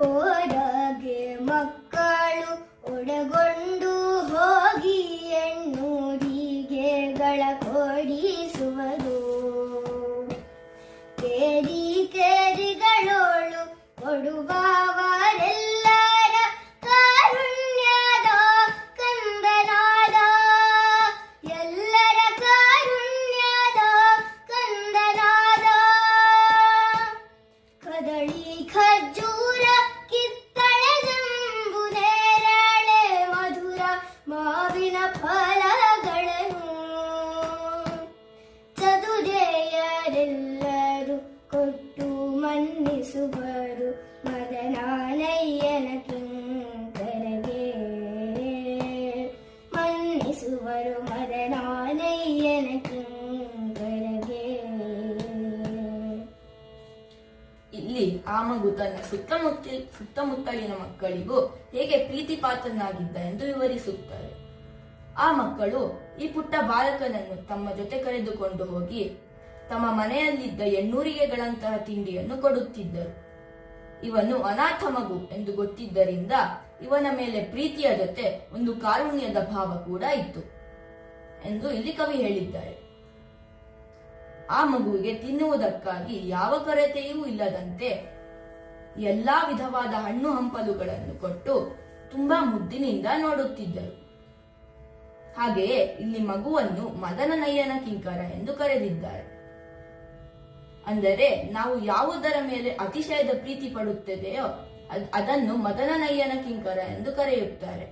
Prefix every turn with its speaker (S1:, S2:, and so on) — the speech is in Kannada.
S1: ಹೊರಗೆ ಮಕ್ಕಳು ಒಡಗೊಂಡು ಹೋಗಿ ಹೆಣ್ಣೂರಿಗೆಗಳ ಕೊಡಿಸುವರು. ಕೇರಿ ಕೇರಿಗಳೋಳು ಕೊಡುವವರೆಲ್ಲರ ಕಾರುಣ್ಯದ ಕಂದನಾದ, ಎಲ್ಲರ ಕಾರುಣ್ಯದ ಕಂದನಾದ. ಕದಳಿ ಖರ್ಜೂರ ಕಿತ್ತಳೆ ಜಂಬು ನೇರಳೆ ಮಧುರ ಮಾವಿನ ಫಲಗಳನ್ನು ಚದುರೆಯರೆಲ್ಲರೂ ಕೊಟ್ಟು ಮನ್ನಿಸುವರು ಮದನಾನಯ್ಯನ ಕಿಂಕರಗೆ. ಮನ್ನಿಸುವರು ಮದನಾನಯ್ಯನ ಕಿಂಕರಗೆ.
S2: ಇಲ್ಲಿ ಆ ಮಗು ತನ್ನ ಸುತ್ತಮುತ್ತಲಿನ ಮಕ್ಕಳಿಗೂ ಹೇಗೆ ಪ್ರೀತಿ ಪಾತ್ರನಾಗಿದ್ದ ಎಂದು ವಿವರಿಸುತ್ತಾರೆ. ಆ ಮಕ್ಕಳು ಈ ಪುಟ್ಟ ಬಾಲಕನನ್ನು ತಮ್ಮ ಜೊತೆ ಕರೆದುಕೊಂಡು ಹೋಗಿ ತಮ್ಮ ಮನೆಯಲ್ಲಿದ್ದ ಹೆಣ್ಣೂರಿಗೆಗಳಂತಹ ತಿಂಡಿಯನ್ನು ಕೊಡುತ್ತಿದ್ದರು. ಇವನು ಅನಾಥ ಮಗು ಎಂದು ಗೊತ್ತಿದ್ದರಿಂದ ಇವನ ಮೇಲೆ ಪ್ರೀತಿಯ ಜೊತೆ ಒಂದು ಕಾರುಣ್ಯದ ಭಾವ ಕೂಡ ಇತ್ತು ಎಂದು ಇಲ್ಲಿ ಕವಿ ಹೇಳಿದ್ದಾರೆ. ಆ ಮಗುವಿಗೆ ತಿನ್ನುವುದಕ್ಕಾಗಿ ಯಾವ ಕೊರತೆಯೂ ಇಲ್ಲದಂತೆ ಎಲ್ಲಾ ವಿಧವಾದ ಹಣ್ಣು ಹಂಪಲುಗಳನ್ನು ಕೊಟ್ಟು ತುಂಬಾ ಮುದ್ದಿನಿಂದ ನೋಡುತ್ತಿದ್ದರು. ಹಾಗೆಯೇ ಇಲ್ಲಿ ಮಗುವನ್ನು ಮದನನಯ್ಯನ ಕಿಂಕರ ಎಂದು ಕರೆದಿದ್ದಾರೆ. ಅಂದರೆ ನಾವು ಯಾವುದರ ಮೇಲೆ ಅತಿಶಯದ ಪ್ರೀತಿ ಪಡುತ್ತದೆಯೋ ಅದನ್ನು ಮದನನಯ್ಯನ ಕಿಂಕರ ಎಂದು ಕರೆಯುತ್ತಾರೆ.